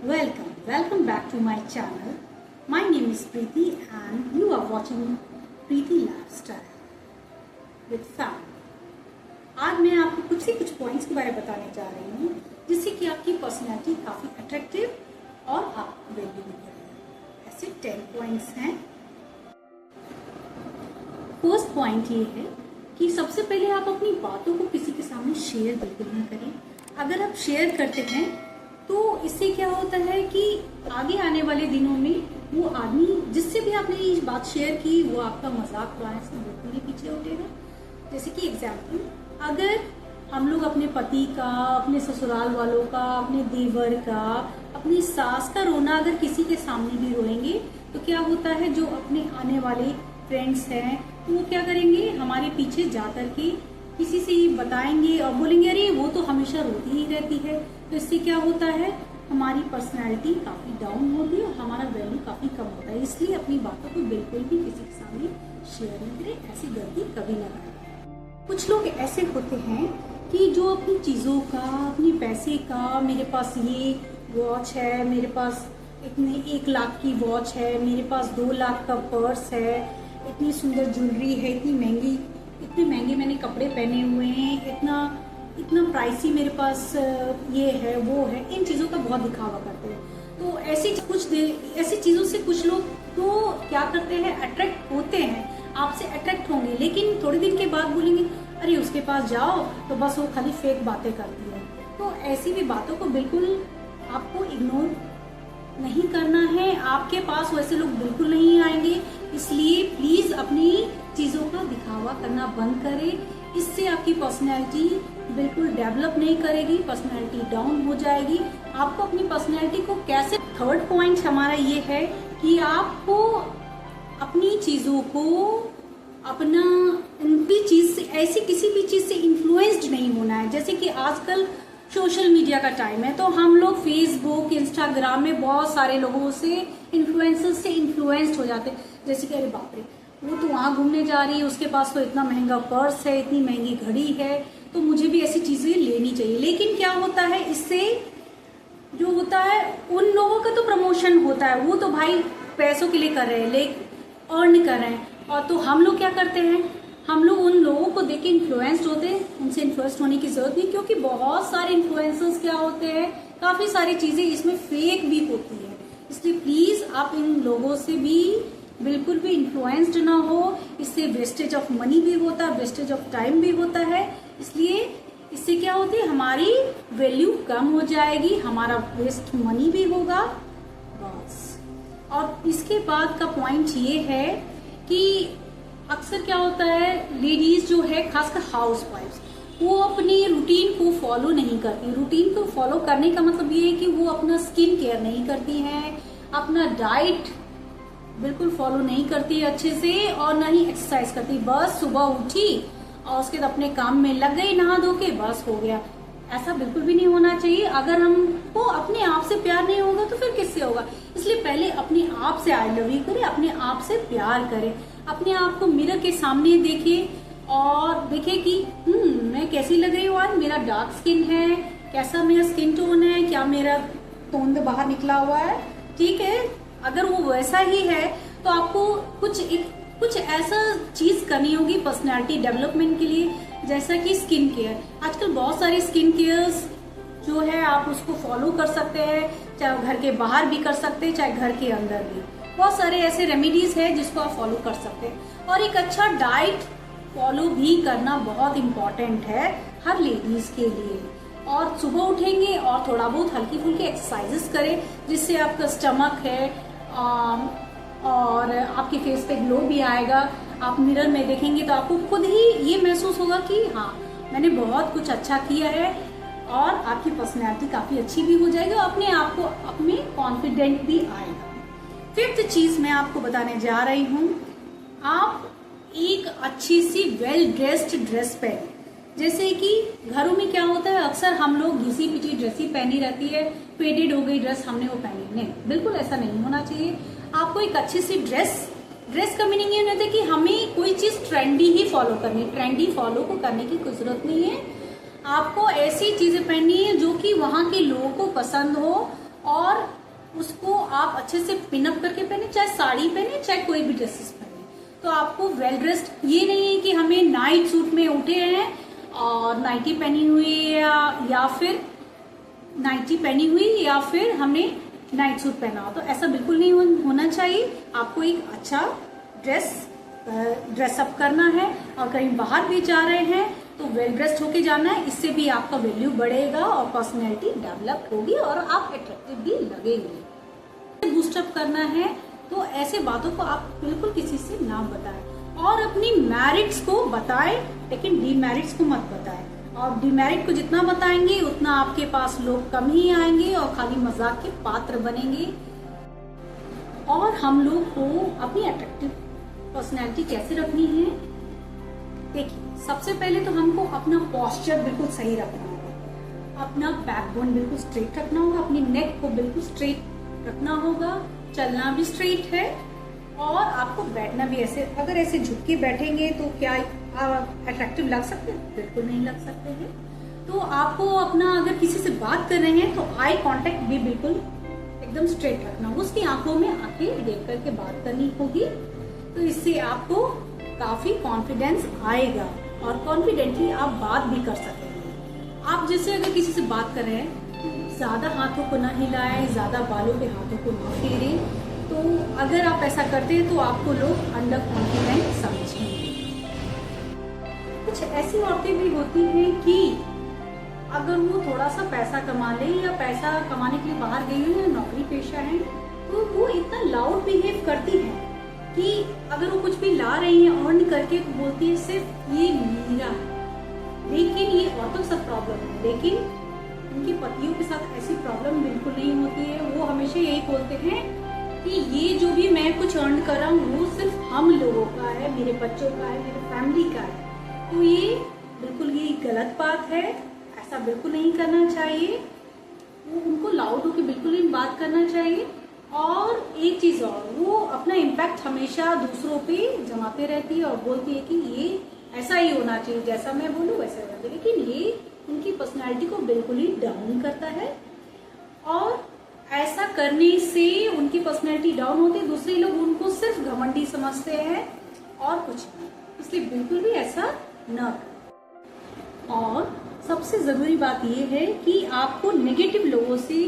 Welcome back to my channel. My name is Preeti and you are watching Preeti Lifestyle with Fam. आज मैं आपको कुछ points के बारे में बताने जा रही हूँ जिससे कि आपकी पर्सनैलिटी काफ़ी अट्रैक्टिव और आप वैल्यू भी करेंगे। ऐसे 10 पॉइंट्स हैं। फर्स्ट पॉइंट ये है कि सबसे पहले आप अपनी बातों को किसी के सामने शेयर बिल्कुल नहीं करें। अगर आप शेयर करते हैं तो इससे क्या होता है कि आगे आने वाले दिनों में वो आदमी जिससे भी आपने ये बात शेयर की वो आपका मजाक उड़ाने से बिल्कुल ही पीछे उठेगा। जैसे कि एग्जाम्पल, अगर हम लोग अपने पति का, अपने ससुराल वालों का, अपने देवर का, अपनी सास का रोना अगर किसी के सामने भी रोएंगे तो क्या होता है, जो अपने आने वाले फ्रेंड्स हैं तो वो क्या करेंगे, हमारे पीछे जा करके किसी से ही बताएंगे और बोलेंगे अरे वो तो हमेशा रोती ही रहती है। तो इससे क्या होता है, हमारी पर्सनैलिटी काफी डाउन होती है और हमारा वैल्यू काफी कम होता है। इसलिए अपनी बातों को बिल्कुल भी किसी के सामने शेयर नहीं करें, ऐसी गलती कभी न करें। कुछ लोग ऐसे होते हैं कि जो अपनी चीजों का, अपने पैसे का, मेरे पास ये वॉच है, मेरे पास इतने 1 लाख की वॉच है, मेरे पास 2 लाख का पर्स है, इतनी सुंदर ज्वेलरी है, इतने महंगे मैंने कपड़े पहने हुए हैं, इतना प्राइसी मेरे पास ये है वो है, इन चीज़ों का बहुत दिखावा करते हैं। तो ऐसी चीज़ों से कुछ लोग तो क्या करते हैं, अट्रैक्ट होते हैं, आपसे अट्रैक्ट होंगे, लेकिन थोड़े दिन के बाद बोलेंगे अरे उसके पास जाओ तो बस वो खाली फेक बातें करती है। तो ऐसी भी बातों को बिल्कुल आपको इग्नोर नहीं करना है। आपके पास वैसे लोग बिल्कुल नहीं आएंगे, इसलिए प्लीज अपनी चीजों का दिखावा करना बंद करें। इससे आपकी पर्सनैलिटी बिल्कुल डेवलप नहीं करेगी, पर्सनैलिटी डाउन हो जाएगी। आपको अपनी पर्सनैलिटी को कैसे, थर्ड पॉइंट हमारा ये है कि आपको अपनी चीजों को अपना उनकी चीज से, ऐसी किसी भी चीज से इन्फ्लुएंस्ड नहीं होना है। जैसे कि आजकल सोशल मीडिया का टाइम है तो हम लोग फेसबुक, इंस्टाग्राम में बहुत सारे लोगों से, इन्फ्लुएंसर्स से इन्फ्लुएंस्ड हो जाते हैं। जैसे कि अरे बाप रे, वो तो वहां घूमने जा रही है, उसके पास तो इतना महंगा पर्स है, इतनी महंगी घड़ी है, तो मुझे भी ऐसी चीजें लेनी चाहिए। लेकिन क्या होता है, इससे जो होता है, उन लोगों का तो प्रमोशन होता है, वो तो भाई पैसों के लिए कर रहे हैं, अर्न कर रहे हैं। और तो हम लोग क्या करते हैं, हम लोग उन लोगों को देख के इन्फ्लुएंस्ड होते हैं। उनसे इन्फ्लुएंस्ड होने की जरूरत नहीं, क्योंकि बहुत सारे इन्फ्लुएंसर्स क्या होते हैं, काफी सारी चीजें इसमें फेक भी होती है। इसलिए प्लीज आप इन लोगों से भी बिल्कुल भी इन्फ्लुएंस्ड ना हो। इससे वेस्टेज ऑफ मनी भी होता है, वेस्टेज ऑफ टाइम भी होता है। इसलिए इससे क्या होती है, हमारी वैल्यू कम हो जाएगी, हमारा वेस्ट मनी भी होगा बस। और इसके बाद का पॉइंट ये है कि अक्सर क्या होता है, लेडीज जो है, खासकर हाउस वाइफ्स, वो अपनी रूटीन को फॉलो नहीं करती। रूटीन को फॉलो करने का मतलब ये है कि वो अपना स्किन केयर नहीं करती हैं, अपना डाइट बिल्कुल फॉलो नहीं करती है अच्छे से, और ना ही एक्सरसाइज करती। बस सुबह उठी और उसके बाद अपने काम में लग गई, नहा धो के बस हो गया। ऐसा बिल्कुल भी नहीं होना चाहिए। अगर हमको अपने आप से प्यार नहीं होगा तो फिर किससे होगा। इसलिए पहले अपने आप से आई लव यू करें, अपने आप से प्यार करें, अपने आप को मिरर के सामने देखें और देखें कि मैं कैसी लग रही हूँ आज, मेरा डार्क स्किन है, कैसा मेरा स्किन टोन है, क्या मेरा तोंद बाहर निकला हुआ है, ठीक है। अगर वो वैसा ही है तो आपको कुछ ऐसा चीज करनी होगी पर्सनैलिटी डेवलपमेंट के लिए, जैसा कि स्किन केयर। आजकल बहुत सारे स्किन केयर्स जो है आप उसको फॉलो कर सकते हैं, चाहे घर के बाहर भी कर सकते हैं, चाहे घर के अंदर भी। बहुत सारे ऐसे रेमेडीज है जिसको आप फॉलो कर सकते हैं। और एक अच्छा डाइट फॉलो भी करना बहुत इम्पोर्टेंट है हर लेडीज के लिए। और सुबह उठेंगे और थोड़ा बहुत हल्की फुल्की एक्सरसाइजेस करें, जिससे आपका स्टमक है और आपके फेस पे ग्लो भी आएगा। आप मिरर में देखेंगे तो आपको खुद ही ये महसूस होगा कि हाँ, मैंने बहुत कुछ अच्छा किया है, और आपकी पर्सनैलिटी काफी अच्छी भी हो जाएगी और अपने आप को अपने कॉन्फिडेंट भी आएगा। फिफ्थ चीज मैं आपको बताने जा रही हूँ, आप एक अच्छी सी वेल ड्रेस्ड ड्रेस पहने। जैसे कि घरों में क्या होता है, अक्सर हम लोग घिसी पिटी ड्रेस ही पहनी रहती है, फेडेड हो गई ड्रेस हमने वो पहनी, नहीं, बिल्कुल ऐसा नहीं होना चाहिए। आपको एक अच्छी सी ड्रेस का मीनिंग ये होता है कि हमें कोई चीज ट्रेंडी ही फॉलो करनी है। ट्रेंडी फॉलो को करने की कोई जरूरत नहीं है। आपको ऐसी चीजें पहननी है जो कि वहां के लोगों को पसंद हो और उसको आप अच्छे से पिनअप करके पहने, चाहे साड़ी पहने चाहे कोई भी ड्रेसेस पहने, तो आपको वेल ड्रेस्ड। ये नहीं है कि हमें नाइट सूट में उठे हैं और नाइटी पहनी हुई या फिर नाइटी पहनी हुई या फिर हमने नाइट सूट पहना हो, तो ऐसा बिल्कुल नहीं होना चाहिए। आपको एक अच्छा ड्रेसअप करना है और कहीं बाहर भी जा रहे हैं तो वेल ड्रेस्ड होके जाना है। इससे भी आपका वैल्यू बढ़ेगा और पर्सनैलिटी डेवलप होगी और आप अट्रैक्टिव भी लगेंगे। बूस्टअप करना है तो ऐसे बातों को आप बिल्कुल किसी से ना बताएं और अपनी मेरिट्स को बताएं, लेकिन डीमेरिट्स को मत बताएं। और डीमेरिट को जितना बताएंगे उतना आपके पास लोग कम ही आएंगे और खाली मजाक के पात्र बनेंगे। और हम लोग को अपनी अट्रैक्टिव पर्सनैलिटी कैसे रखनी है, देखिए सबसे पहले तो हमको अपना पोस्चर बिल्कुल सही रखना होगा, अपना बैकबोन बिल्कुल स्ट्रेट रखना होगा, अपनी नेक को बिल्कुल स्ट्रेट रखना होगा, चलना भी स्ट्रेट है और आपको बैठना भी ऐसे। अगर ऐसे झुक के बैठेंगे तो क्या अट्रैक्टिव लग सकते हैं? बिल्कुल नहीं लग सकते हैं। तो आपको अपना अगर किसी से बात कर रहे हैं तो आई कांटेक्ट भी बिल्कुल एकदम स्ट्रेट रखना, उसकी आंखों में आंखें देख करके बात करनी होगी। तो इससे आपको काफी कॉन्फिडेंस आएगा और कॉन्फिडेंटली आप बात भी कर सकेंगे। आप जैसे अगर किसी से बात कर रहे हैं, ज्यादा हाथों को ना हिलाएं, ज्यादा बालों पे हाथों को ना फेरें। तो अगर आप ऐसा करते हैं तो आपको लोग अंडर कॉन्फिडेंट समझेंगे। कुछ ऐसी औरतें भी होती हैं कि अगर वो थोड़ा सा पैसा कमा ले या पैसा कमाने के लिए बाहर गई हो या नौकरी पेशा है, तो वो इतना लाउड बिहेव करती है कि अगर वो कुछ भी ला रही है अर्न करके तो बोलती है सिर्फ ये मेरा है। लेकिन ये औरतों के साथ प्रॉब्लम है, लेकिन उनके पतियों के साथ ऐसी प्रॉब्लम बिल्कुल नहीं होती है। वो हमेशा यही बोलते हैं कि ये जो भी मैं कुछ अर्न कर रहा हूँ वो सिर्फ हम लोगों का है, मेरे बच्चों का है, मेरे फैमिली का है। तो ये बिल्कुल ही गलत बात है, ऐसा बिल्कुल नहीं करना चाहिए। वो उनको लाउड होकर बिल्कुल नहीं बात करना चाहिए। और एक चीज और, वो अपना इम्पैक्ट हमेशा दूसरों पे जमाते रहती है और बोलती है कि ये ऐसा ही होना चाहिए, जैसा मैं बोलूँ वैसा होना चाहिए। लेकिन ये उनकी पर्सनालिटी को बिल्कुल ही डाउन करता है और ऐसा करने से उनकी पर्सनालिटी डाउन होती है, दूसरे लोग उनको सिर्फ घमंडी समझते हैं और कुछ नहीं। इसलिए बिल्कुल भी ऐसा न करें। और सबसे जरूरी बात यह है कि आपको नेगेटिव लोगों से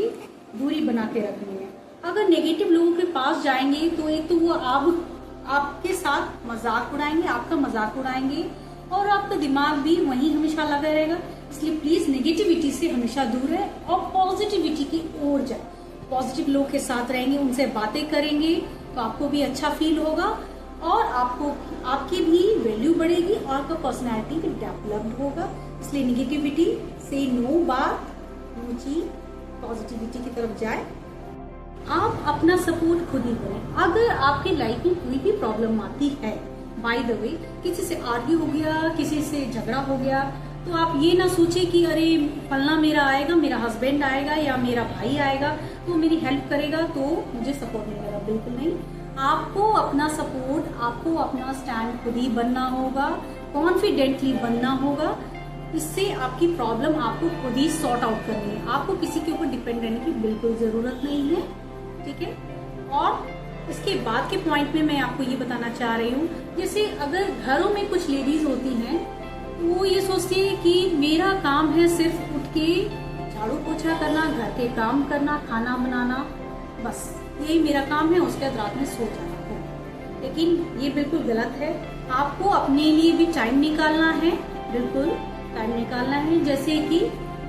दूरी बना के रखनी है। अगर नेगेटिव लोगों के पास जाएंगे तो एक तो वो आपके साथ मजाक उड़ाएंगे, आपका मजाक उड़ाएंगे और आपका दिमाग भी वहीं हमेशा लगा रहेगा। इसलिए प्लीज नेगेटिविटी से हमेशा दूर है और पॉजिटिविटी की ओर जाए। पॉजिटिव लोग के साथ रहेंगे, उनसे बातें करेंगे तो आपको भी अच्छा फील होगा और आपकी भी वैल्यू बढ़ेगी और आपका पर्सनैलिटी भी डेवलप्ड होगा। इसलिए नेगेटिविटी से नो बात, नो चीज, पॉजिटिविटी की तरफ जाए। आप अपना सपोर्ट खुद ही करें। अगर आपके लाइफ में कोई भी प्रॉब्लम आती है, बाय द वे किसी से आर्ग्यू हो गया, किसी से झगड़ा हो गया, तो आप ये ना सोचे कि अरे फलना मेरा आएगा, मेरा हस्बैंड आएगा या मेरा भाई आएगा तो मेरी हेल्प करेगा तो मुझे सपोर्ट मिलेगा। बिल्कुल नहीं। आपको अपना सपोर्ट, आपको अपना स्टैंड खुद ही बनना होगा, कॉन्फिडेंटली बनना होगा। इससे आपकी प्रॉब्लम आपको खुद ही सॉर्ट आउट करनी है। आपको किसी के ऊपर डिपेंड रहने की बिल्कुल जरूरत नहीं है, ठीक है। और इसके बाद के पॉइंट में मैं आपको ये बताना चाह रही हूँ, जैसे अगर घरों में कुछ लेडीज होती हैं वो ये सोचती है कि मेरा काम है सिर्फ उठ के झाड़ू पोछा करना, घर के काम करना, खाना बनाना, बस यही मेरा काम है, उसके बाद रात में सो जाना है। लेकिन ये बिल्कुल गलत है। आपको अपने लिए भी टाइम निकालना है, बिल्कुल टाइम निकालना है। जैसे कि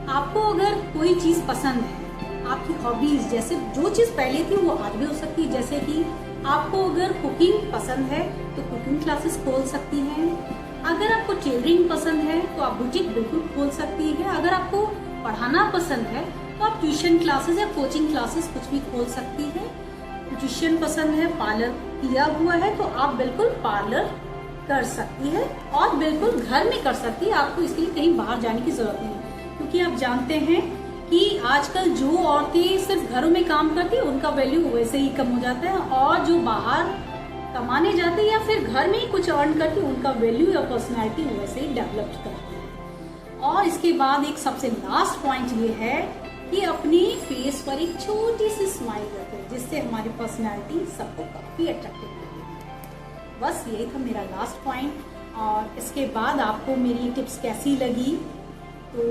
आपको अगर कोई चीज पसंद है, आपकी हॉबीज, जैसे जो चीज पहले थी वो आज भी हो सकती है। जैसे कि आपको अगर कुकिंग पसंद है तो कुकिंग क्लासेस खोल सकती हैं। अगर आपको टेलरिंग पसंद है तो आप बुटीक बिल्कुल खोल सकती है। अगर आपको पढ़ाना पसंद है तो आप ट्यूशन क्लासेस या कोचिंग क्लासेस कुछ भी खोल सकती है। ट्यूशन पसंद है, पार्लर किया हुआ है तो आप बिल्कुल पार्लर कर सकती है और बिल्कुल घर में कर सकती है। आपको इसके लिए कहीं बाहर जाने की जरूरत नहीं है, क्योंकि आप जानते हैं कि आजकल जो औरतें सिर्फ घरों में काम करती है उनका वैल्यू वैसे ही कम हो जाता है, और जो बाहर कमाने जाते या फिर घर में ही कुछ अर्न करती उनका वैल्यू या पर्सनैलिटी वैसे ही डेवलप करती है। और इसके बाद एक सबसे लास्ट पॉइंट ये है कि अपने फेस पर एक छोटी सी स्माइल रखें, जिससे हमारी पर्सनालिटी सबको काफी अट्रैक्टिव लगेगी। बस यही था मेरा लास्ट पॉइंट। और इसके बाद आपको मेरी टिप्स कैसी लगी, तो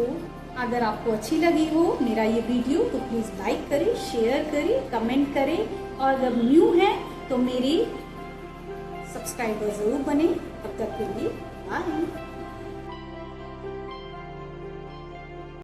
अगर आपको अच्छी लगी हो मेरा ये वीडियो तो प्लीज लाइक करें, शेयर करें, कमेंट करें, और अगर न्यू है तो मेरी सब्सक्राइबर जरूर बने। तब तक के लिए बाय।